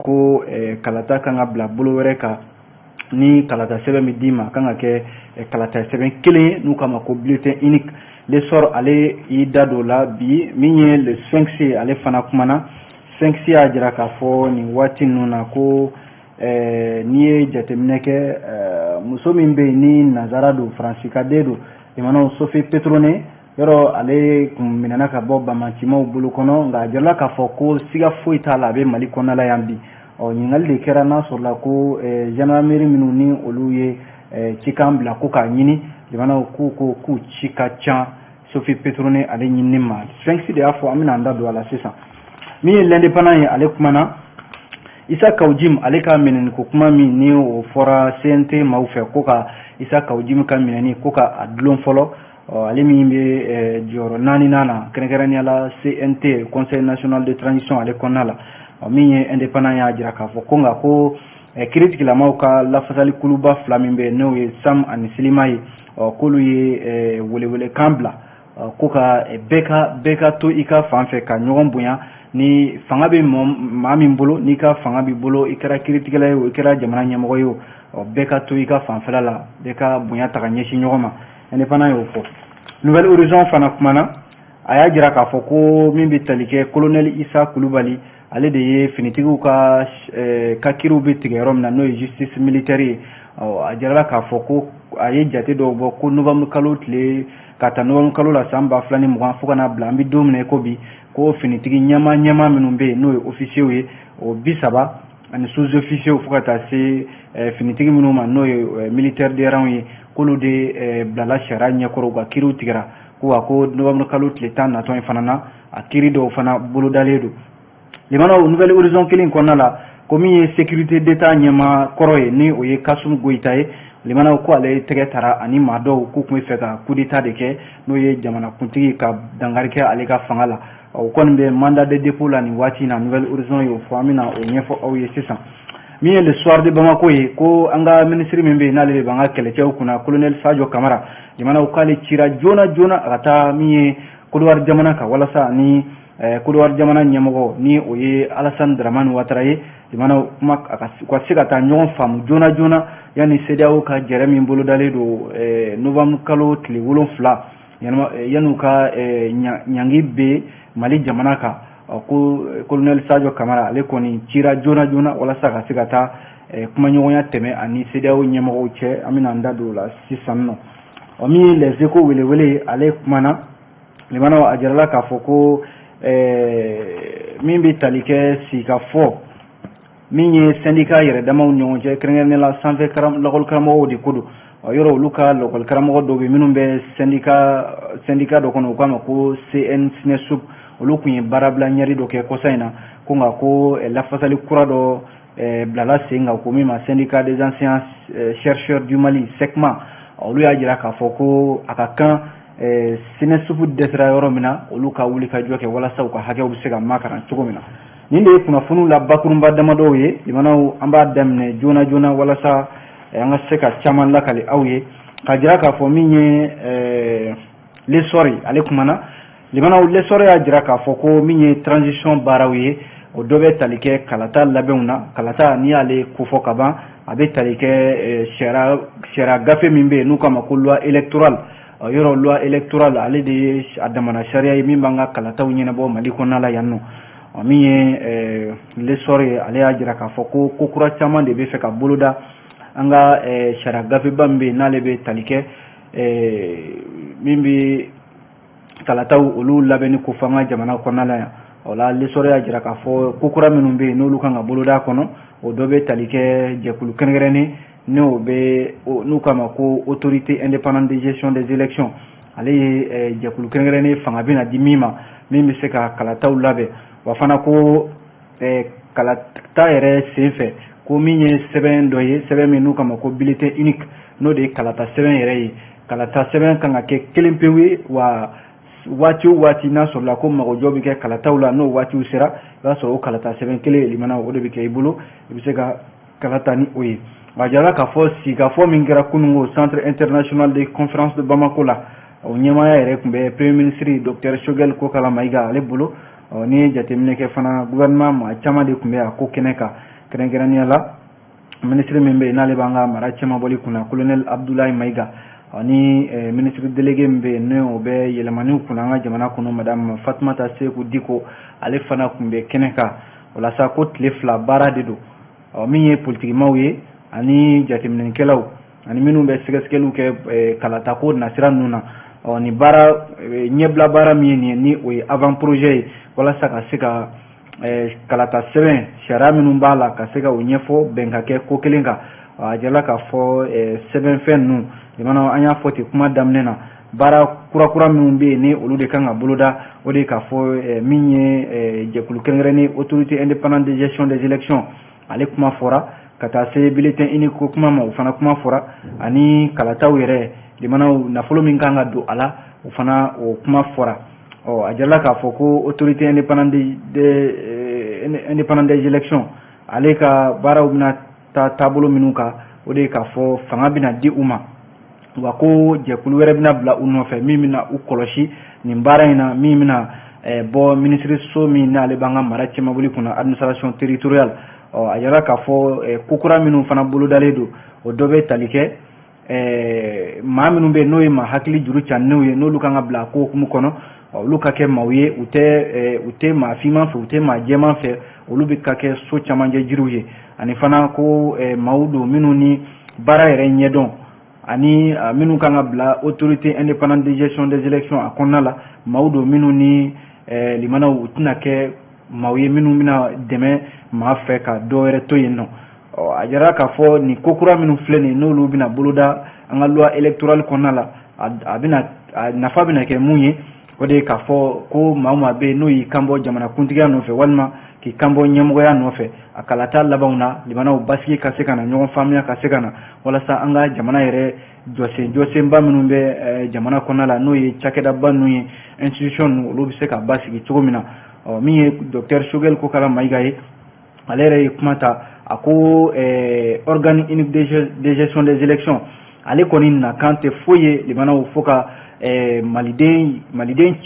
ko kalata kan ka bila bolo wɛrɛ kan ni kalata sɛbɛn min d'i ma kan ka kɛ kalata sɛbɛn kelen n'u k'a ma ko bulletin unique le sort ale y'i da don la bi min ye le 5C ale fana kumana 5C y'a jira k'a fɔ nin waati ninnu na ko n'i ye jateminɛ kɛ muso min bɛ yen ni nazara don faransikaden don limanaw Sophie Petronet yɔrɔ ale kun minɛna ka bɔ bamancimaw bolo kɔnɔ nka a jirala k'a fɔ ko siga foyi t'a la a bɛ Mali kɔnɔna la yan bi ɲininkali de kɛra n'a sɔrɔla ko gendarmerie minnu ni olu ye cikan bila ko k'a ɲini limanaw k'u ci ka ca Sophie Petronet ale ɲinini ma 5C de y'a fɔ an bɛna an da don a la sisan min ye l'indépendant ye ale kumana Issa Kawujim ale ka minɛni ko kuma min ni o fɔra CNT maaw fɛ ko ka Issa Kawujim ka minɛni ko ka a dulon fɔlɔ ale min bɛ jɔyɔrɔ 4nan na kɛrɛnkɛrɛnnenya la CNT Conseil national de transition ale kɔnɔna la min ye indépendant y'a jira k'a fɔ ko nka ko kiiritigilamaw ka lafasali kuluba 2 min bɛ n'o ye Sam ani Silima ye k'olu ye welewelekan bila ko ka bɛɛ ka to i ka fan fɛ ka ɲɔgɔn bonya ni fanga bɛ maa min bolo n'i ka fanga b'i bolo i kɛra kiiritigɛla ye o i kɛra jamana ɲɛmɔgɔ ye o bɛɛ ka to i ka fanfɛla la bɛɛ ka bonya ta ka ɲɛsin ɲɔgɔn ma indépendant y'o fɔ Nouvelle Horizon fana kumana a y'a jira k'a fɔ ko min bɛ tali kɛ colonel Issa Kulubali ale de ye finitigiw ka kiiriw bɛ tigɛ yɔrɔ min na n'o ye justice militaire ye a jirala k'a fɔ ko a ye jate dɔw bɔ ko novembre kalo tile ka taa novembre kalo la san 2020 fo ka n'a bila an bɛ don min na i ko bi ko finitigi ɲɛma minnu bɛ yen n'o ye officiers ye o 30 ani sous-officiers fo ka taa se finitigi minnu ma n'o ye militaire de rang ye k'olu de bilala sariya ɲɛkɔrɔ u ka kiiriw tigɛra ko novembre kalo tile 10 natɔ in fana na a kiiri dɔw fana bolodalen don limanaw Nouvelle Horizon kelen kɔnɔna la ko min ye sécurité d'état ɲɛma kɔrɔ ye ni o ye Kasum Goyita ye limanaw ko ale tɛgɛ tara ani maa dɔw k'u tun bɛ fɛ ka coup d'état de kɛ n'o ye jamanakuntigi ka dankari kɛ ale ka fanga la o kɔni bɛ mandat de dépôt la nin waati in na Nouvelle Horizon y'o fɔ an bɛna o ɲɛfɔ aw ye sisan min ye le soir de Bamako ye ko an ka ministre min bɛ yen n'ale de b'an ka kɛlɛcɛw kunna colonel Sadio Kamara limanaw k'ale cira joona a ka taa min ye Côte d'Ivoire jamana kan walasa ni Côte d'Ivoire jamana ɲɛmɔgɔ ni o ye Alassane Dramane Ouattara ye limanaw ka se ka taa ɲɔgɔn faamu joona yanni CEDEAO ka jɛrɛ min bolodalen don novembre kalo tile 7 yan'u ka ɲangi bɛ Mali jamana kan ko colonel Sadio Kamara ale kɔni cira joona walasa ka se ka taa kumaɲɔgɔnya tɛmɛ ani CEDEAO ɲɛmɔgɔw cɛ an bɛna an da don o la sisan nɔ min ye les échos welewele ale kumana limanaw a jirala k'a fɔ ko min bɛ tali kɛ sigikafɔ min ye syndicat yɛrɛ damaw ɲɔgɔn cɛ kɛrɛnkɛrɛnnenya la sanfɛ lakɔli karamɔgɔw de ko don yɔrɔ olu ka lakɔli karamɔgɔ dɔw bɛ minnu bɛ syndicat dɔ kɔnɔ u k'a ma ko CNSUP olu tun ye baarabila ɲɛri dɔ kɛ kɔsa in na ko nka ko lafasali kura dɔ bilala sen kan ko min ma syndicat des anciens chercheurs du Mali SECMA olu y'a jira k'a fɔ ko a ka kan CNSUP dɛsɛra yɔrɔ min na olu ka wuli ka jɔ kɛ walasa u ka hakɛw bɛ se ka makaran cogo min na nin de ye kunnafoniw la bakurunba damadɔw ye limanaw an b'a daminɛ joona walasa an ka se ka caman lakali aw ye ka jira k'a fɔ min ye lesɔri ale kumana limanaw lesɔri y'a jira k'a fɔ ko min ye transition baaraw ye o dɔ bɛ tali kɛ kalata labɛnw na kalata n'i y'ale kofɔ ka ban a bɛ tali kɛ sariya gafe min bɛ yen n'u k'a ma ko loi électorale yɔrɔ loi électorale ale de ye a damana sariya ye min b'an ka kalataw ɲɛnabɔ Mali kɔnɔna la yan nɔ min ye lesɔri ye ale y'a jira k'a fɔ ko kokura caman de bɛ fɛ ka boloda an ka sariya gafeba min bɛ yen n'ale bɛ tali kɛ min bɛ kalataw olu labɛnni ko fɔ an ka jamana kɔnɔna la yan o la lesɔri y'a jira k'a fɔ kokura minnu bɛ yen n'olu kan ka boloda kɔnɔ o dɔ bɛ tali kɛ jɛkulu kɛrɛnkɛrɛnnen n'u k'a ma ko autorité indépendante de gestion des élections ale ye jɛkulu kɛrɛnkɛrɛnnen fanga bɛna di min ma min bɛ se ka kalataw labɛn wa fana ko kalata yɛrɛ senfɛ ko min ye sɛbɛn dɔ ye sɛbɛn min n'u k'a ma ko bulletin unique n'o de ye kalata sɛbɛn yɛrɛ ye kalata sɛbɛn kan ka kɛ kelen pewu ye wa waati o waati n'a sɔrɔla ko magojɔ bɛ kɛ kalataw la n'o waatiw sera i b'a sɔrɔ o kalata sɛbɛn kelen limanaw o de bɛ kɛ i bolo i bɛ se ka kalata ni o ye a jirala k'a fɔ sigikafɔ min kɛra kunungo centre international de conférence de Bamako la o ɲɛmaaya yɛrɛ tun bɛ premier ministre docteur Choguel Kokala Maïga ale bolo ni jateminɛ kɛ fana gouvernement maa caman de tun bɛ a ko kɛnɛ kan kɛrɛnkɛrɛnnenya la ministre min bɛ yen n'ale b'an ka mara cɛmabɔli kunna colonel Abdoulaye Maïga ani ministre délégué min bɛ yen n'o bɛ yɛlɛmaniw kunna an ka jamana kɔnɔ madame Fatumata Seku Diko ale fana tun bɛ kɛnɛ kan walasa ko tile 2 baara de don min ye politikimaw ye ani jateminɛkɛlaw ani minnu bɛ sɛgɛsɛgɛliw kɛ kalatako nasira ninnu na ni baara ɲɛbila baara min ye nin ye ni o ye avant projet ye walasa ka se ka kalata sɛbɛn sariya minnu b'a la ka se ka o ɲɛfɔ bɛn ka kɛ ko kelen kan a jala k'a fɔ sɛbɛnfɛn ninnu limana an y'a fɔ ten kuma daminɛ na baara kura minnu bɛ yen ni olu de kan ka boloda o de k'a fɔ min ye jɛkulu kɛrɛnkɛrɛnnen autorité indépendante de gestion des élections ale kuma fɔra ka taa se bulletin unique ko kuma ma o fana kuma fɔra ani kalataw yɛrɛ limanaw nafolo min kan ka don a la o fana o kuma fɔra a jala k'a fɔ ko autorité indépendante des élections ale ka baaraw bɛna taa taabolo minnu kan o de k'a fɔ fanga bɛna di u ma wa ko jɛkulu wɛrɛ bɛna bila u nɔfɛ min bɛna u kɔlɔsi nin baara in na min bɛna bɔ ministériso min n'ale b'an ka mara cɛmabɔli kunna administration territoriale a jira k'a fɔ kokura minnu fana bolodalen don o dɔ bɛ tali kɛ maa minnu bɛ yen n'o ye maa hakili juru cannenw ye n'olu kan ka bila ko hukumu kɔnɔ olu ka kɛ maaw ye u tɛ maa finman fɛ u tɛ maa jɛman fɛ olu bɛ ka kɛ so camancɛ jiriw ye ani fana ko maaw don minnu ni baara yɛrɛ ɲɛdɔn ani minnu kan ka bila autorité indépendante de gestion des élections a kɔnɔna la maaw don minnu ni limanaw u tɛna kɛ maaw ye minnu bɛna dɛmɛ maa fɛ ka dɔ wɛrɛ to yen nɔ a jira k'a fɔ nin kokura minnu filɛ nin n'olu bɛna boloda an ka loi électorale kɔnɔna la a nafa bɛna kɛ mun ye o de ye k'a fɔ ko maa bɛ yen n'o y'i kanbɔ jamanakuntigiya nɔfɛ walima k'i kanbɔ ɲɛmɔgɔya nɔfɛ a kalata labanw na limanaw basigi ka se ka na ɲɔgɔn faamuya ka se ka na walasa an ka jamana yɛrɛ jɔsenba minnu bɛ jamana kɔnɔna la n'o ye cakɛdaba ninnu ye institution ninnu olu bɛ se ka basigi cogo min na min ye docteur Choguel Kokara Maïga ye ale yɛrɛ ye kuma ta a ko organe unique de gestion des élections ale kɔni nakan tɛ foyi ye limanaw fo ka maliden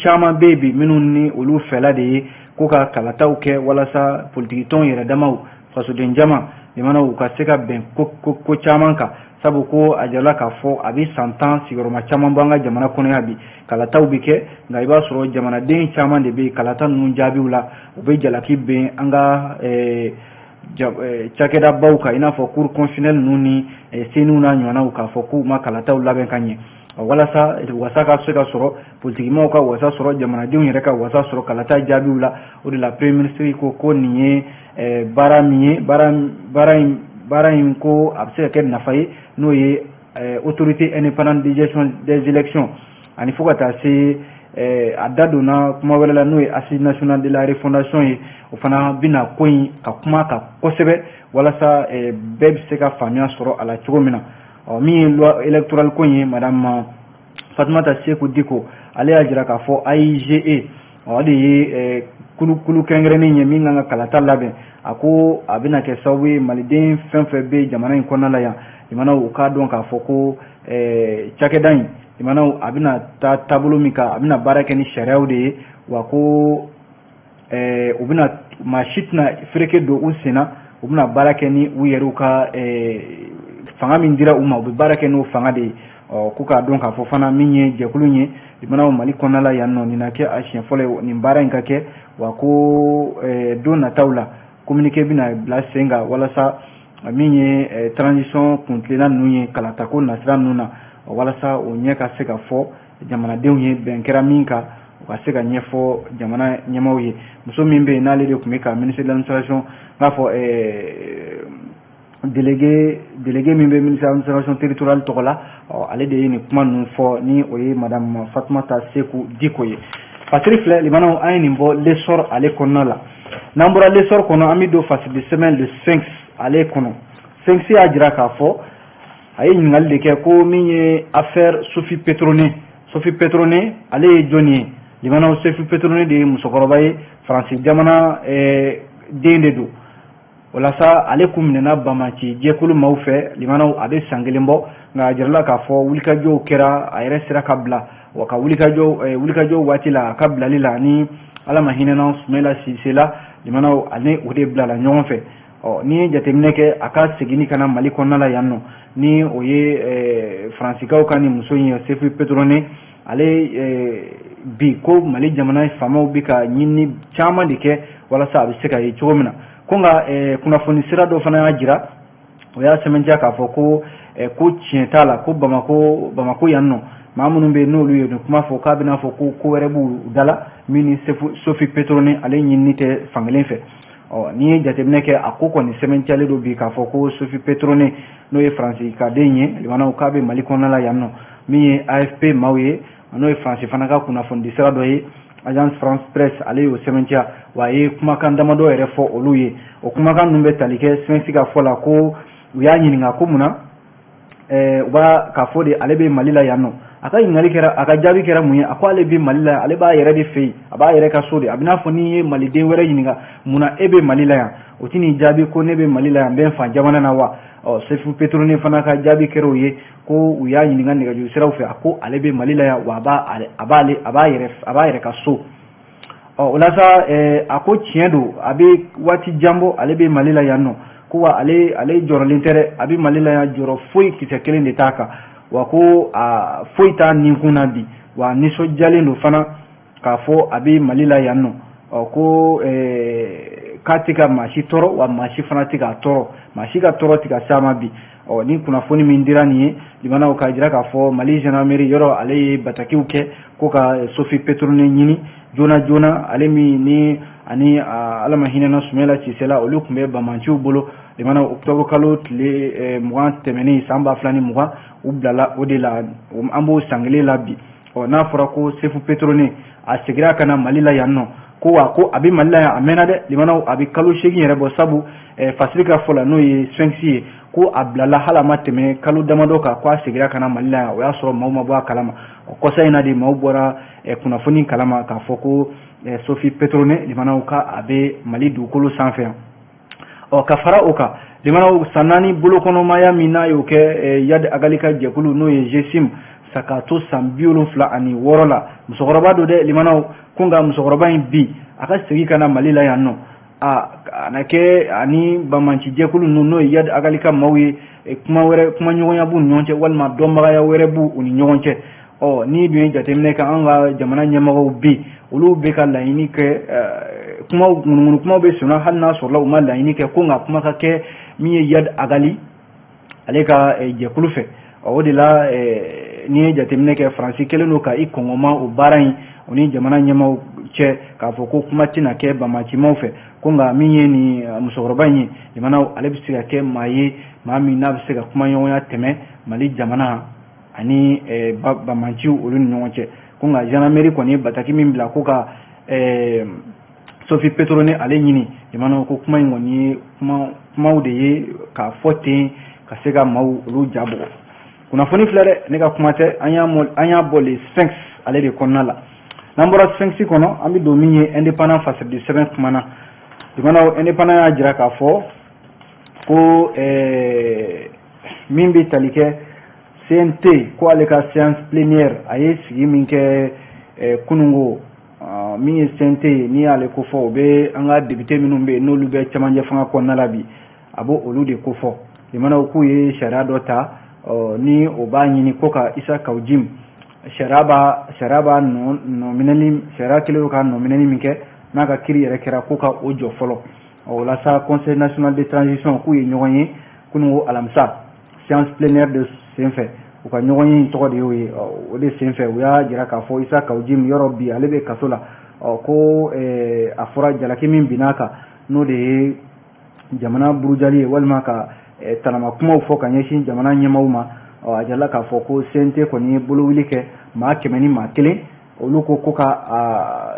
caman bɛ bi minnu ni olu fɛla de ye ko ka kalataw kɛ walasa politiki tɔn yɛrɛ damaw fasoden jama limanaw ka se ka bɛn ko caman kan sabu ko a jala k'a fɔ a bɛ san 10 sigiyɔrɔma caman bɔ an ka jamana kɔnɔ yan bi kalataw bɛ kɛ nka i b'a sɔrɔ jamanaden caman de bɛ kalata ninnu jaabiw la u bɛ jalaki bɛn an ka cakɛdabaw kan i n'a fɔ cour constitutionnelle ninnu ni seniw n'a ɲɔgɔnnaw k'a fɔ k'u ma kalataw labɛn ka ɲɛ walasa wasa ka se ka sɔrɔ politikimaw ka wasa sɔrɔ jamanadenw yɛrɛ ka wasa sɔrɔ kalata jaabiw la o de la premier ministre ko nin ye baara min ye baara in ko a bɛ se ka kɛ nafa ye n'o ye autorité indépendante de gestion des élections ani fo ka taa se a da donna kuma wɛrɛ la n'o ye assise nationale de la refondation ye o fana bɛna ko in ka kuma kan kosɛbɛ walasa bɛɛ bɛ se ka faamuya sɔrɔ a la cogo min na min ye loi électorale ko in ye madame Fatumata Seku Diko ale y'a jira k'a fɔ AIGE o de ye kulu kɛrɛnkɛrɛnnen ye min kan ka kalata labɛn a ko a bɛna kɛ sababu ye maliden fɛn fɛn bɛ jamana in kɔnɔna la yan limanaw u k'a dɔn k'a fɔ ko cakɛda in limanaw a bɛna taa taabolo min kan a bɛna baara kɛ ni sariyaw de ye wa ko u bɛna maa si tɛna fereke don u sen na u bɛna baara kɛ ni u yɛrɛw ka fanga min dira u ma u bɛ baara kɛ n'o fanga de ye ko k'a dɔn k'a fɔ fana min ye jɛkulu ye limanaw Mali kɔnɔna la yan nɔ nin na kɛ a siɲɛ fɔlɔ ye nin baara in ka kɛ wa ko don nataw la communiqué bɛna bila sen kan walasa min ye transition kuntilenna ninnu ye kalatako nasira ninnu na walasa o ɲɛ ka se ka fɔ jamanadenw ye bɛn kɛra min kan u ka se ka ɲɛfɔ jamana ɲɛmaaw ye muso min bɛ yen n'ale de tun bɛ ka ministre de l'administration n'a fɔ délégué min bɛ ministre de l'administration territoriale tɔgɔ la ale de ye nin kuma ninnu fɔ ni o ye madame Fatumata Seku Diko ye pasiri filɛ limanaw an ye nin bɔ l'essor ale kɔnɔna la n'an bɔra l'essor kɔnɔ an bɛ don face de semaine le 5 ale kɔnɔ 5 y'a jira k'a fɔ a ye ɲininkali de kɛ ko min ye affaire Sophie Petronet ale ye jɔn ye limanaw Sophie Petronet de ye musokɔrɔba ye Faransi jamana den de don walasa ale kun minɛna Bamaci jɛkulu maaw fɛ limanaw a bɛ san 1 bɔ nka a jirala k'a fɔ wulikajɔw kɛra a yɛrɛ sera ka bila wa ka wulikajɔ waati la a ka bilali la ni ala ma hinɛna Sumala Sise la limanaw ale o de bilala ɲɔgɔn fɛ ni jateminɛ kɛ a ka segini kana Mali kɔnɔna la yan nɔ ni o ye Faransikaw ka ni muso in ye Sefu Petroné ale bi ko Mali jamana faamaw bi ka ɲini caman de kɛ walasa a bɛ se ka ye cogo min na ko nka kunnafoni sira dɔ fana y'a jira o y'a sɛmɛntiya k'a fɔ ko ko tiɲɛ t'a la ko Bamako yan nɔ maa minnu bɛ yen n'olu ye nin kuma fɔ k'a bɛna fɔ ko wɛrɛ b'u da la min ni Sefu Petroné ale ɲinini tɛ fankelen fɛ n'i ye jateminɛ kɛ a ko kɔni sɛmɛntiyalen don bi k'a fɔ ko Sefu Petroné n'o ye Faransikaden ye limanaw k'a bɛ Mali kɔnɔna la yan nɔ min ye AFP maaw ye n'o ye Faransi fana ka kunnafoni sira dɔ ye Agence France Presse ale y'o sɛmɛntiya wa a ye kumakan damadɔ yɛrɛ fɔ olu ye o kumakan ninnu bɛ tali kɛ Sphinx ka fɔ la ko u y'a ɲininka ko mun na u b'a k'a fɔ de ale bɛ Mali la yan nɔ a ka ɲininkali kɛra a ka jaabi kɛra mun ye a ko ale bɛ Mali la ale b'a yɛrɛ de fɛ yen a b'a yɛrɛ ka so de a bɛ n'a fɔ n'i ye Maliden wɛrɛ ɲininka mun na e bɛ Mali la yan o tɛ n'i jaabi ko ne bɛ Mali la yan n bɛ n fa jamana na wa Sefu Petroné fana ka jaabi kɛra o ye ko u y'a ɲininka nɛgɛjuru siraw fɛ a ko ale bɛ Mali la yan wa a b'a yɛrɛ ka so o la sa a ko tiɲɛ don a bɛ waati jan bɔ ale bɛ Mali la yan nɔ ko wa ale jɔrɔlen tɛ dɛ a bɛ Mali la yan jɔrɔ foyi kisɛ kelen de t'a kan wa ko foyi t'a ninkun na bi wa nisɔndiyalen don fana k'a fɔ a bɛ Mali la yan nɔ ko k'a tɛ ka maa si tɔɔrɔ wa maa si fana tɛ k'a tɔɔrɔ maa si ka tɔɔrɔ tɛ ka s'a ma bi ni kunnafoni min dira nin ye limanaw k'a jira k'a fɔ Mali gendarmerie yɔrɔ ale ye batakiw kɛ ko ka Sefu Petroné ɲini joona ale min ni ani ala ma hinɛna Sumala Cisela olu tun bɛ Bamanciw bolo limanaw octobre kalo tile 20 tɛmɛnen san 2020 u bilala o de la an b'o san kelen la bi n'a fɔra ko Sefu Petroné a segira ka na Mali la yan nɔ ko wa ko a bɛ Mali la yan a mɛnna dɛ limanaw a bɛ kalo 8 yɛrɛ bɔ sabu fasiri ka fɔ la n'o ye Sphinx ye ko a bilala hali a ma tɛmɛ kalo damadɔ kan ko a segira ka na Mali la yan o y'a sɔrɔ maaw ma bɔ a kalama kɔsa in na de maaw bɔra kunnafoni kalama k'a fɔ ko Sefu Petroné limanaw ka a bɛ Mali dugukolo sanfɛ yan ka fara o kan limanaw san 4 bolokɔnɔmaya min n'a y'o kɛ Yad Agali ka jɛkulu n'o ye GSIM sa ka to san 76 la musokɔrɔba don dɛ limanaw ko nka musokɔrɔba in bi a ka segin ka na Mali la yan nɔ a na kɛ ani Bamanci jɛkulu ninnu n'o ye Yad Agali ka maaw ye kuma ɲɔgɔnya b'u ni ɲɔgɔn cɛ walima dɔnbagaya wɛrɛ b'u ni ɲɔgɔn cɛ ni dun ye jateminɛ kɛ an ka jamana ɲɛmɔgɔw bi olu bɛ ka laɲini kɛ ŋunuŋunu kumaw bɛ sɔnna hali n'a sɔrɔla u ma laɲini kɛ ko nka kuma ka kɛ min ye Yad Agali ale ka jɛkulu fɛ o de la n'i ye jateminɛ kɛ Faransi kɛlen don ka i kɔngɔma o baara in o ni jamana ɲɛmaaw cɛ k'a fɔ ko kuma tɛna kɛ Bamacimaw fɛ ko nka min ye nin musokɔrɔba in ye limanaw ale bɛ se ka kɛ maa ye maa min n'a bɛ se ka kuma ɲɔgɔnya tɛmɛ Mali jamana ani Bamaciw olu ni ɲɔgɔn cɛ ko nka gendarmerie kɔni ye bataki min bila ko ka Sefu Petroné ale ɲini limanaw ko kuma in kɔni ye kumaw de ye k'a fɔ ten ka se ka maaw olu jabɔ kunnafoni filɛ dɛ ne ka kuma tɛ an y'a bɔ le Sphinx ale de kɔnɔna la n'an bɔra Sphinx kɔnɔ an bɛ don min ye indépendant face du sɛbɛn kuma na limanaw indépendant y'a jira k'a fɔ ko min bɛ tali kɛ CNT ko ale ka séance plénière a ye sigi min kɛ kunungo min ye CNT n'i y'ale ko fɔ o bɛ an ka député minnu bɛ yen n'olu bɛ cɛmancɛ fanga kɔnɔna la bi a b'o olu de ko fɔ limanaw k'u ye sariya dɔ ta ni o b'a ɲini ko ka Isa Kawujim sariya b'a nɔminɛli sariya kelen don ka nɔminɛli min kɛ n'a ka kiiri yɛrɛ kɛra ko ka o jɔ fɔlɔ o la sa Conseil national de transition k'u ye ɲɔgɔn ye kunungo alamisa séance plénière de senfɛ u ka ɲɔgɔn ye tɔgɔ de y'o ye o de senfɛ u y'a jira k'a fɔ Isa Kawujim yɔrɔ bi ale bɛ kaso la ko a fɔra jalaki min binn'a kan n'o de ye jamana burujali ye walima ka talama kumaw fɔ ka ɲɛsin jamana ɲɛmaaw ma a jala k'a fɔ ko CNT kɔni ye bolowili kɛ maa 100 ni maa 1 olu ko ka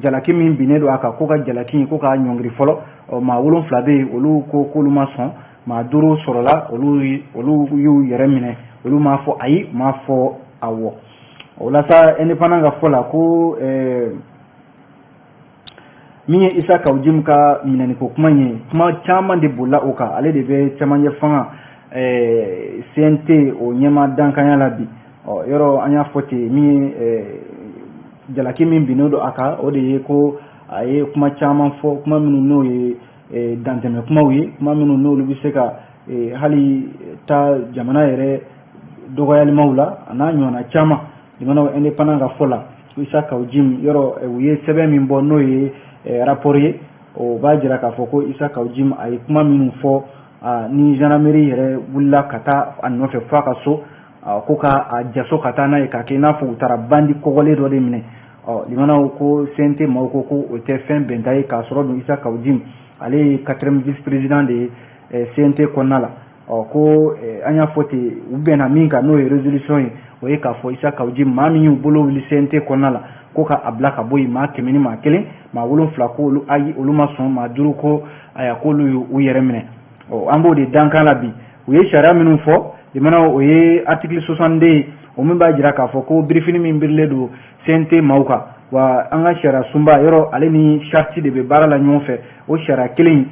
jalaki min binnen don a kan ko ka jalaki ko ka ɲɔngiri fɔlɔ maa 7 bɛ yen olu ko k'olu ma sɔn maa 5 sɔrɔla olu y'u yɛrɛ minɛ olu m'a fɔ ayi m'a fɔ awɔ o la sa indépendant ka fɔ la ko min ye Isa Kawujim ka minɛniko kuma ye kuma caman de bolila o kan ale de bɛ cɛmancɛ fanga CNT o ɲɛma dankanya la bi yɔrɔ an y'a fɔ ten min ye jalaki min binnen don a kan o de ye ko a ye kuma caman fɔ kuma minnu n'o ye dantɛmɛ kumaw ye kuma minnu n'olu bɛ se ka hali taa jamana yɛrɛ dɔgɔyalimaw la a n'a ɲɔgɔnna caman jamana indépendant ka fɔ la Issa Kawujim yɔrɔ u ye sɛbɛn min bɔ n'o ye rapport ye o b'a jira k'a fɔ ko Issa Kawujim a ye kuma minnu fɔ ni gendarmerie yɛrɛ wulila ka taa a nɔfɛ f'a ka so ko ka a jaso ka taa n'a ye k'a kɛ i n'a fɔ u taara bandi kɔgɔlen dɔ de minɛ limanaw ko CNT maaw ko o tɛ fɛn bɛnta ye k'a sɔrɔ dun Issa Kawujim ale ye 4e vice président de ye CNT kɔnɔna la ko an y'a fɔ ten u bɛnna min kan n'o ye résolution ye o ye k'a fɔ Issa Kawujim maa min y'u bolo wuli CNT kɔnɔna la ko ka a bila ka bɔ yen maa 100 ni maa 1 maa 7 ko olu ma sɔn maa 5 ko aya k'olu y'u yɛrɛ minɛ an b'o de dankan la bi u ye sariya minnu fɔ limanaw o ye article 62 o min b'a jira k'a fɔ ko birifini min birilen don CNT maaw kan wa an ka sariya sunba yɔrɔ ale ni charte de bɛ baara la ɲɔgɔn fɛ o sariya kelen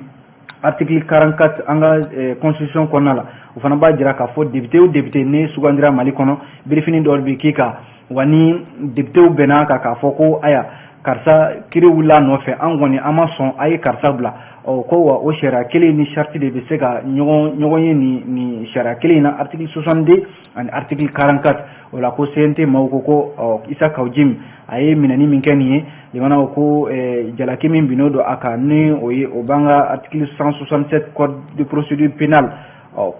article 44 an ka constitution kɔnɔna la o fana b'a jira k'a fɔ député o député ne sugandira Mali kɔnɔ birifini dɔ bɛ k'i kan wa ni député bɛnna kan k'a fɔ ko aya karisa kiri wulila nɔfɛ an kɔni an ma sɔn a ye karisa bila ko wa o sariya kelen ni charte de bɛ se ka ɲɔgɔn ye ni sariya kelen na article 62 ani article 44 o la ko CNT maaw ko Issa Kawujim a ye minɛni min kɛ nin ye limanaw ko jalaki min bin'o don a kan ni o ye o b'an ka article 167 code de procédure pénale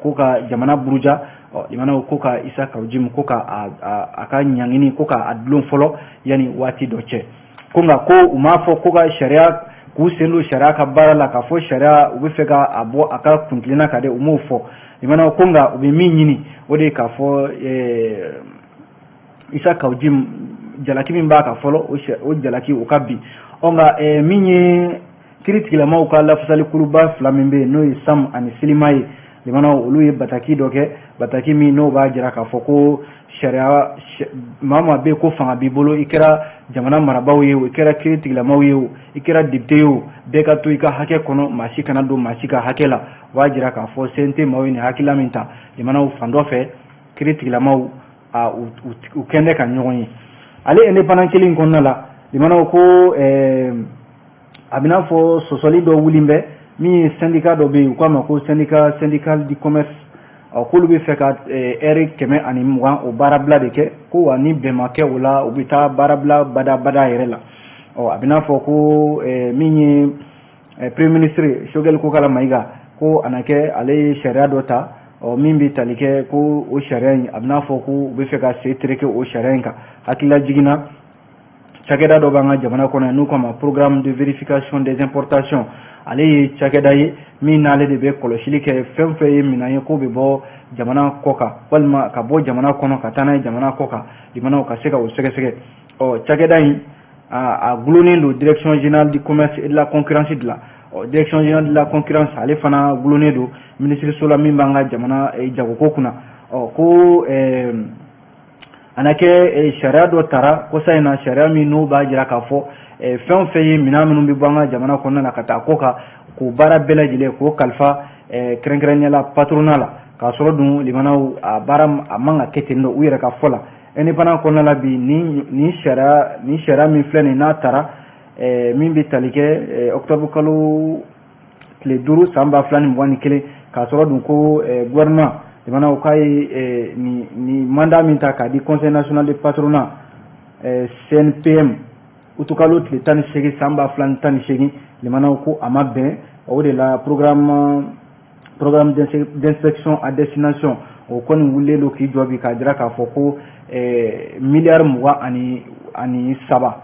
ko ka jamana buruja limanaw ko ka Issa Kawujim ko ka a ka ɲangini ko ka a dulon fɔlɔ yani waati dɔ cɛ ko nka ko u m'a fɔ ko ka sariya k'u sen don sariya ka baara la k'a fɔ sariya u bɛ fɛ ka a bɔ a ka kuntilenna ka de u m'o fɔ limanaw ko nka u bɛ min ɲini o de ye k'a fɔ Issa Kawujim jalaki min b'a ka fɔlɔ o jalaki o ka bi nka min ye kiiri tigilamaw ka lafasali kuruba 2 min bɛ yen n'o ye Sam ani Silima ye limanaw olu ye bataki dɔ kɛ bataki min n'o b'a jira k'a fɔ ko sariya maa maa bɛ ko fanga b'i bolo i kɛra jamana marabaaw ye o i kɛra kiiri tigilamaw ye o i kɛra député ye o bɛɛ ka to i ka hakɛ kɔnɔ maa si kana don maa si ka hakɛ la o b'a jira k'a fɔ CNT maaw ye nin hakilila min ta limanaw fan dɔ fɛ kiiri tigilamaw u kɛnɛ ka ɲɔgɔn ye ale indépendant kelen kɔnɔna la limanaw ko a bɛna fɔ sɔsɔli dɔ wuli bɛ min ye syndicat dɔ bɛ yen u k'a ma ko syndical du commerce k'olu bɛ fɛ ka heure 120 o baarabila de kɛ ko wa ni bɛn ma kɛ o la u bɛ taa baarabila bada yɛrɛ la a bɛna fɔ ko min ye premier ministre Choguel Kokala Mayiga ko a na kɛ ale ye sariya dɔ ta min bɛ tali kɛ ko o sariya in a bɛna fɔ ko u bɛ fɛ ka se tereke o sariya in kan hakilila jiginna cakɛda dɔ b'an ka jamana kɔnɔ n'u k'a ma programme de vérification des importations ale ye cakɛda ye min n'ale de bɛ kɔlɔsili kɛ fɛn fɛn ye minɛn ye k'o bɛ bɔ jamana kɔ kan walima ka bɔ jamana kɔnɔ ka taa n'a ye jamana kɔ kan limanaw ka se ka o sɛgɛsɛgɛ cakɛda in a gulonnen don direction générale du commerce et de la concurrence de la direction générale de la concurrence ale fana gulonnen don ministre so la min b'an ka jamana jagoko kunna ko a na kɛ sariya dɔ tara kosa in na sariya min n'o b'a jira k'a fɔ fɛn fɛn ye minɛn minnu bɛ bɔ an ka jamana kɔnɔna na ka taa kɔ kan k'o baara bɛɛ lajɛlen k'o kalifa kɛrɛnkɛrɛnnenya la patronat la k'a sɔrɔ dun limanaw a baara a man ka kɛ ten dɔ u yɛrɛ ka fɔ la indépendant kɔnɔna la bi ni sariya min filɛ nin n'a tara min bɛ tali kɛ octobre kalo tile 5 san 2021 k'a sɔrɔ dun ko gouvernement limanaw k'a ye ni mandat min ta k'a di conseil national de patronat CNPM utukalo tile 18 san 2018 limanaw ko a ma bɛn o de la programme d'inspection à destination o kɔni wulilen don k'i jɔ bi k'a jira k'a fɔ ko miliyari 23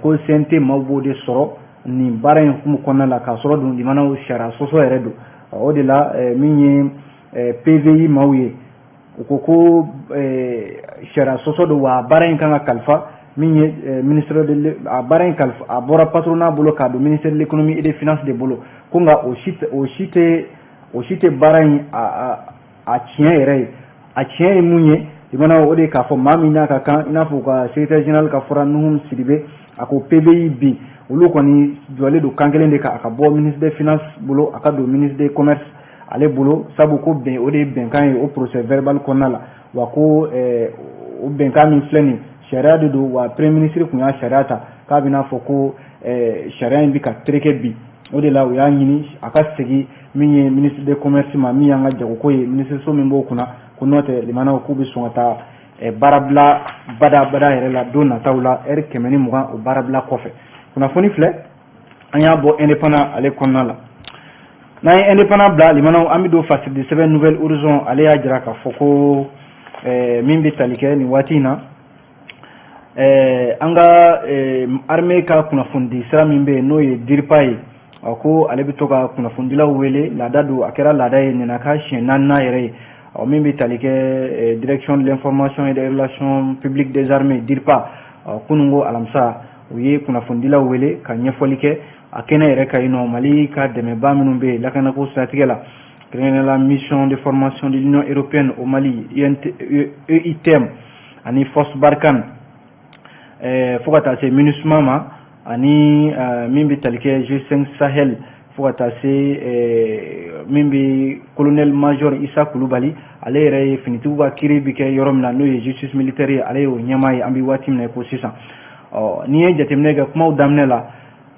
ko CNT maaw b'o de sɔrɔ nin baara in hukumu kɔnɔna la k'a sɔrɔ dun limanaw sariya sɔsɔ yɛrɛ don o de la min ye PVI maaw ye u ko sariya sɔsɔ don wa baara in kan ka kalifa min ye ministre de a baara in kalifa a bɔra patronat bolo k'a don ministère de l'économie et des finances de bolo ko nka o si tɛ baara in a tiɲɛ yɛrɛ ye a tiɲɛ ye mun ye limanaw o de k'a fɔ maa min n'a ka kan i n'a fɔ ka secrétaire général ka fɔra Nuhum Sidibe a ko PBI bi olu kɔni jɔlen don kan kelen de kan a ka bɔ ministre des finances bolo a ka don ministre des commerce ale bolo sabu ko bɛn o de ye bɛnkan ye o procès verbal kɔnɔna la wa ko o bɛnkan min filɛ nin sariya de don wa premier ministre kun y'a sariya ta k'a bɛna fɔ ko sariya in bɛ ka tereke bi o de la u y'a ɲini a ka segi min ye ministre de commerce ma min y'an ka jagoko ye ministre so min b'o kunna ko n'o tɛ limanaw k'u bɛ sɔn ka taa baarabila bada yɛrɛ la don nataw la heure 120 o baarabila kɔfɛ kunnafoni filɛ an y'a bɔ indépendant ale kɔnɔna la n'an ye indépendant bila limanaw an bɛ don fasidi sɛbɛn nouvelle horizon ale y'a jira k'a fɔ ko min bɛ tali kɛ nin waati in na an ka armée ka kunnafoni sira min bɛ yen n'o ye DIRPA ye ko ale bɛ to ka kunnafonidilaw wele laada don a kɛra laada ye nin na ka siɲɛ 4nan yɛrɛ ye min bɛ tali kɛ direction de l'information et des relations publiques des armées DIRPA kunun ko alamisa u ye kunnafonidilaw wele ka ɲɛfɔli kɛ a kɛnɛ yɛrɛ ka yen nɔ Mali ka dɛmɛba minnu bɛ yen lakanako siratigɛ la kɛrɛnkɛrɛnnenya la mission de formation de l'Union européenne au Mali EITM ani force Barkhane fo ka taa se MINUSMA ma ani min bɛ tali kɛ G5 Sahel fo ka taa se min bɛ colonel major Issa Kulubali ale yɛrɛ ye finitigiw ka kiiri bɛ kɛ yɔrɔ min na n'o ye justice militaire ye ale y'o ɲɛmaa ye an bɛ waati min na ko sisan n'i ye jateminɛ kɛ kumaw daminɛ la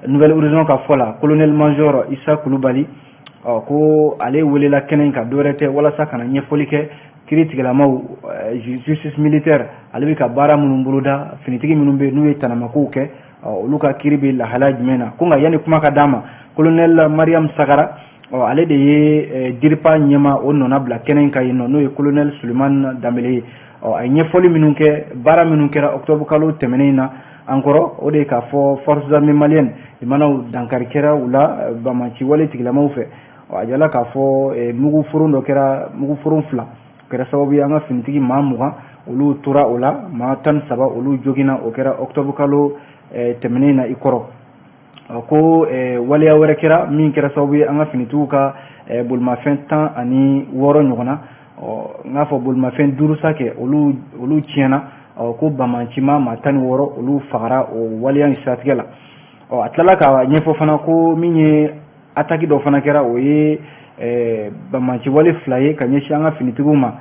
nouvelle horizon ka fɔ la colonel major Issa Kulubali ko ale welela kɛnɛ in ka dɔwɛrɛ tɛ walasa kana ɲɛfɔli kɛ kiiri tigilamaw justice militaire ale bɛ ka baara minnu boloda finitigi minnu bɛ n'u ye tanamakow kɛ olu ka kiiri bɛ lahala jumɛn na ko nka yanni kuma ka d'a ma colonel Mariam Sagara ale de ye DIRPA ɲɛma o nɔna bila kɛnɛ in ka yen nɔ n'o ye colonel Suleiman Danbele ye a ye ɲɛfɔli minnu kɛ baara minnu kɛra octobre kalo tɛmɛnen in na an kɔrɔ o de k'a fɔ forces armées maliennes limanaw dankari kɛra u la bamaci wale tigilamaw fɛ a jala k'a fɔ muguforon dɔ kɛra muguforon 2 kɛra sababu ye an ka finitigi maa 20 olu tora o la maa 13 olu joginna o kɛra octobre kalo tɛmɛnen na i kɔrɔ ko waleya wɛrɛ kɛra min kɛra sababu ye an ka finitigiw ka bolimafɛn 16 ɲɔgɔnna n k'a fɔ bolimafɛn 5 sa kɛ olu tiɲɛna ko bamancima maa 16 olu fagara o waleya in siratigɛ la a tilala ka ɲɛfɔ fana ko min ye attaque dɔ fana kɛra o ye bamanci wale 2 ye ka ɲɛsin an ka finitigiw ma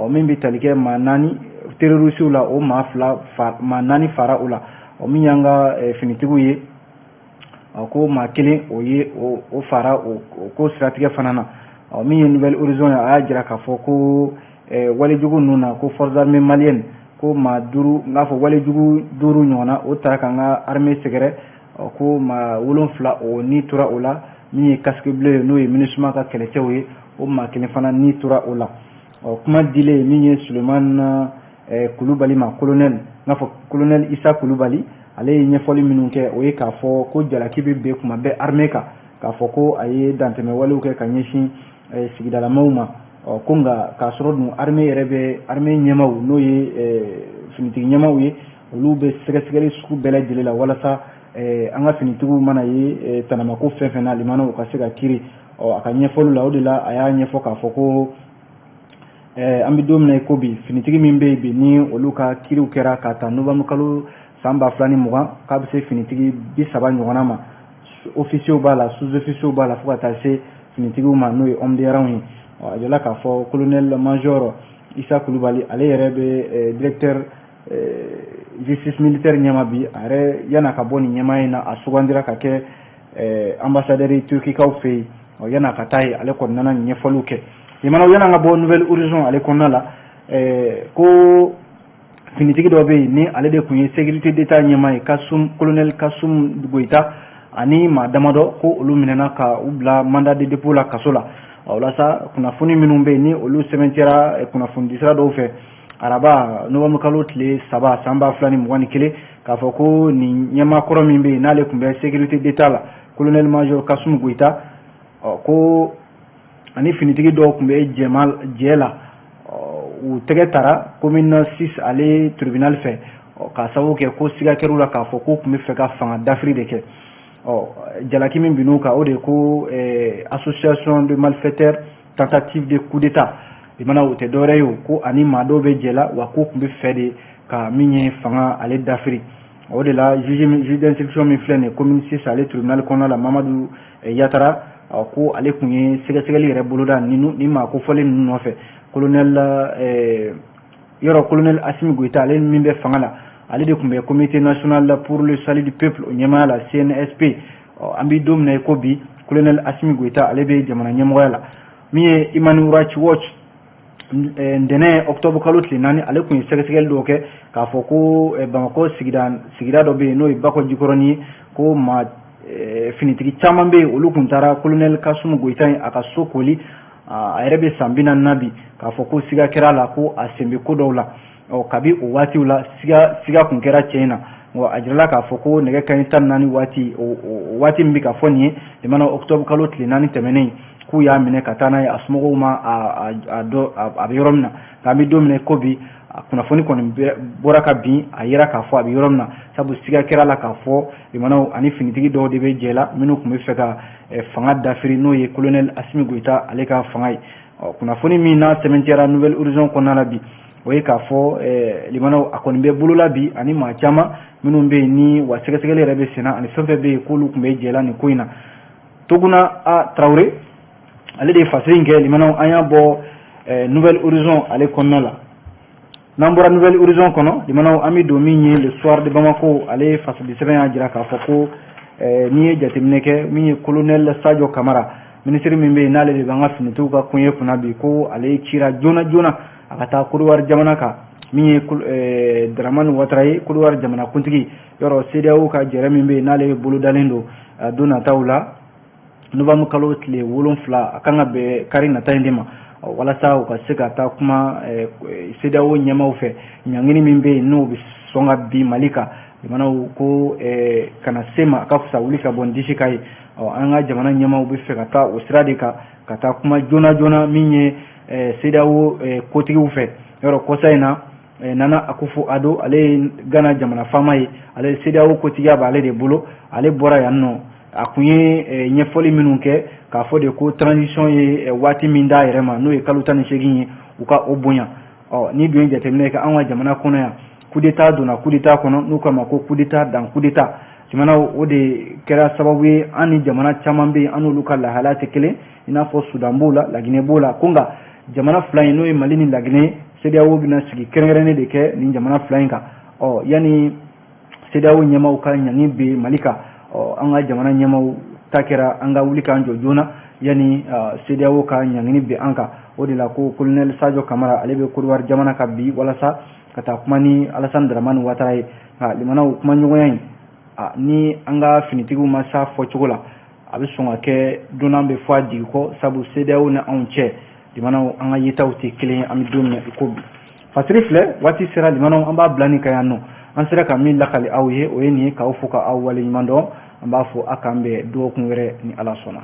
min bɛ tali kɛ maa 4 terrorisiw la o maa 4 fara o la min y'an ka finitigiw ye ko maa 1 o ye o fara o ko siratigɛ fana na min ye nouvelle horizon a y'a jira k'a fɔ ko walejugu ninnu na ko forces armées maliennes ko maa 5 n k'a fɔ walejugu 5 ɲɔgɔnna o taara k'an ka armée sɛgɛrɛ ko maa 7 o ni tora o la min ye casque bleu n'o ye MINUSMA ka kɛlɛcɛw ye o maa 1 fana ni tora o la kuma dilen min ye Suleiman Kulubali ma colonel n k'a fɔ colonel Issa Kulubali ale ye ɲɛfɔli minnu kɛ o ye k'a fɔ ko jalaki bɛ bɛn kuma bɛɛ armée kan k'a fɔ ko a ye dantɛmɛ walew kɛ ka ɲɛsin sigidalamaw ma ko nka k'a sɔrɔ dun armée yɛrɛ bɛ armée ɲɛmaw n'o ye finitigi ɲɛmaw ye olu bɛ sɛgɛsɛgɛli sugu bɛɛ lajɛlen la walasa an ka finitigiw mana ye tanamako fɛn fɛn na limanaw ka se ka kiiri a ka ɲɛfɔliw la o de la a y'a ɲɛfɔ k'a fɔ ko an bɛ don min na i ko bi finitigi min bɛ yen bi ni olu ka kiiriw kɛra k'a ta novembre kalo san 2020 k'a bɛ se finitigi 30 ɲɔgɔnna ma officiers b'a la sous-officiers b'a la fo ka taa se finitigiw ma n'o ye homme de rang ye a jala k'a fɔ colonel major Issa Kulubali ale yɛrɛ bɛ directeur justice militaire ɲɛma bi a yɛrɛ yan'a ka bɔ nin ɲɛma in na a sugandira ka kɛ ambassadeur turkikaw fɛ yen yan'a ka taa yen ale kɔni nana ɲɛfɔliw kɛ limanaw yan'an ka bɔ nouvelle horizon ale kɔnɔna la ko finitigi dɔ bɛ yen ni ale de tun ye sécurité d'état ɲɛma ye colonel Kasum Goïta ani maa damadɔ ko olu minɛna ka u bila mandat de dépôt la kaso la walasa kunnafoni minnu bɛ yen ni olu sɛbɛntiyara kunnafoni sira dɔw fɛ araba novembre kalo tile 3 san 2021 k'a fɔ ko nin ɲɛmaa kɔrɔ min bɛ yen n'ale tun bɛ sécurité d'état la colonel major Kasum Goïta ko ani finitigi dɔw tun bɛ jɛ la u tɛgɛ tara commune 6 ale tribunal fɛ k'a sababu kɛ ko siga kɛr'u la k'a fɔ ko tun bɛ fɛ ka fanga dafiri de kɛ jalaki min bin'u kan o de ko association de malfaiteurs tentative de coup d'état limana o tɛ dɔwɛrɛ ye o ko ani maa dɔw bɛ jɛ la wa ko tun bɛ fɛ de ka min ye fanga ale dafiri o de la juge d'instruction min filɛ nin ye commune 6 ale tribunal kɔnɔna la Mamadu Yatara ko ale tun ye sɛgɛsɛgɛli yɛrɛ boloda ni maa kofɔlen ninnu nɔfɛ colonel Assimi Goïta ale min bɛ fanga la ale de tun bɛ comité national pour le salut du peuple o ɲɛmaaya la CNSP an bɛ don min na i ko bi colonel Assimi Goïta ale be jamana ɲɛmɔgɔya la min ye Human Rights Watch ndɛnɛ octobre kalo tile 4 ale kun ye sɛgɛsɛgɛli dɔ kɛ k'a fɔ ko Bamako sigida dɔ bɛ yen n'o ye Bakɔ Jikɔrɔni ye ko finitigi caman bɛ yen olu kun taara colonel Assimi Goïta a ka so koli a yɛrɛ bɛ san 40 bi k'a fɔ ko siga kɛra la ko a sen bɛ ko dɔw la kabi o waatiw la siga kun kɛra cɛ in na a jirala k'a fɔ ko nɛgɛ kanɲɛ 14 waati o waati min bɛ ka fɔ nin ye limana octobre kalo tile 4 tɛmɛnen k'u y'a minɛ ka taa n'a ye a somɔgɔw ma a bɛ yɔrɔ min na nka an bɛ don min ko bi kunnafoni kɔni bɔra ka bin a yera k'a fɔ a bɛ yɔrɔ min na sabu siga kɛra la k'a fɔ limanaw ani finitigi dɔw de bɛ jɛ la minnu tun bɛ fɛ ka fanga dafiri n'o ye colonel Assimi Goïta ale ka fanga ye kunnafoni min n'a sɛbɛntiyara Nouvelle Horizon kɔnɔna la bi o ye k'a fɔ limanaw a kɔni bɛ bolola bi ani maa caman minnu bɛ yen ni wa sɛgɛsɛgɛli yɛrɛ bɛ senna ani fɛn fɛn bɛ yen k'olu tun bɛ jɛ la nin ko in na Toguna Traoré ale de ye fasiri in kɛ limanaw an y'a bɔ Nouvelle Horizon ale kɔnɔna la n'an bɔra Nouvelle Horizon kɔnɔ limanaw an bɛ don min ye le soir de Bamako ale fasili sɛbɛn y'a jira k'a fɔ ko n'i ye jateminɛ kɛ min ye colonel Sadio Kamara ministre min bɛ yen n'ale de b'an ka finitigiw ka koɲɛ kunna bi ko ale cira joona joona a ka taa Côte d'Ivoire jamana kan min ye Dramane Ouattara ye Côte d'Ivoire jamana kuntigi yɔrɔ CEDEAO ka jɛrɛ min bɛ yen n'ale bolo dalen don don nataw la novembre kalo tile 7 a kan ka bɛn kari nata in de ma walasa u ka se ka taa kuma CEDEAO ɲɛmaw fɛ ɲangini min bɛ yen n'o bɛ sɔn ka bin Mali kan jamanaw ko kana se ma a ka fisa wuli ka bɔ n disi ka ye an ka jamana ɲɛmaw bɛ fɛ ka taa o sira de kan ka taa kuma joona joona min ye CEDEAO kotigiw fɛ yɔrɔ kɔsa in na Nana Akufo-Addo ale ye Ghana jamana faama ye ale CEDEAO kotigiya b'ale de bolo ale bɔra yan nɔ a kun ye ɲɛfɔli minnu kɛ k'a fɔ de ko transition ye waati min d'a yɛrɛ ma n'o ye kalo 18 ye u ka o bonya ni dun ye jateminɛ kɛ an ka jamana kɔnɔ yan coup d'état donna coup d'état kɔnɔ n'u k'a ma ko coup d'état dans coup d'état jamanaw o de kɛra sababu ye an ni jamana caman bɛ yen an n'olu ka lahalaya tɛ kelen i n'a fɔ Sudan b'o la Laginɛ b'o la ko nka jamana fila in n'o ye Mali ni Laginɛ CEDEAO bɛna sigi kɛrɛnkɛrɛnnen de kɛ nin jamana fila in kan yanni CEDEAO ɲɛmaw ka ɲangi bɛ Mali kan an ka jamana ɲɛmaw ta kɛra an ka wuli k'an jɔ joona yanni CEDEAO ka ɲangini bɛ an kan o de la ko colonel Sadio Kamara ale bɛ Côte d'Ivoire jamana kan bi walasa ka taa kuma ni Alassane Dramane Ouattara ye nka limanaw kuma ɲɔgɔnya in ni an ka finitigiw ma s'a fɔcogo la a bɛ sɔn ka kɛ dunan bɛ fɔ a jigi kɔ sabu CEDEAO ni anw cɛ limanaw an ka yetaw tɛ kelen ye an bɛ don min na i ko bi fasiri filɛ waati sera limanaw an b'a bila nin kan yan nɔ an sera ka min lakali aw ye o ye nin ye k'aw fo ka aw waleɲuman dɔn an b'a fɔ a k'an bɛn dɔgɔkun wɛrɛ ni Ala sɔnna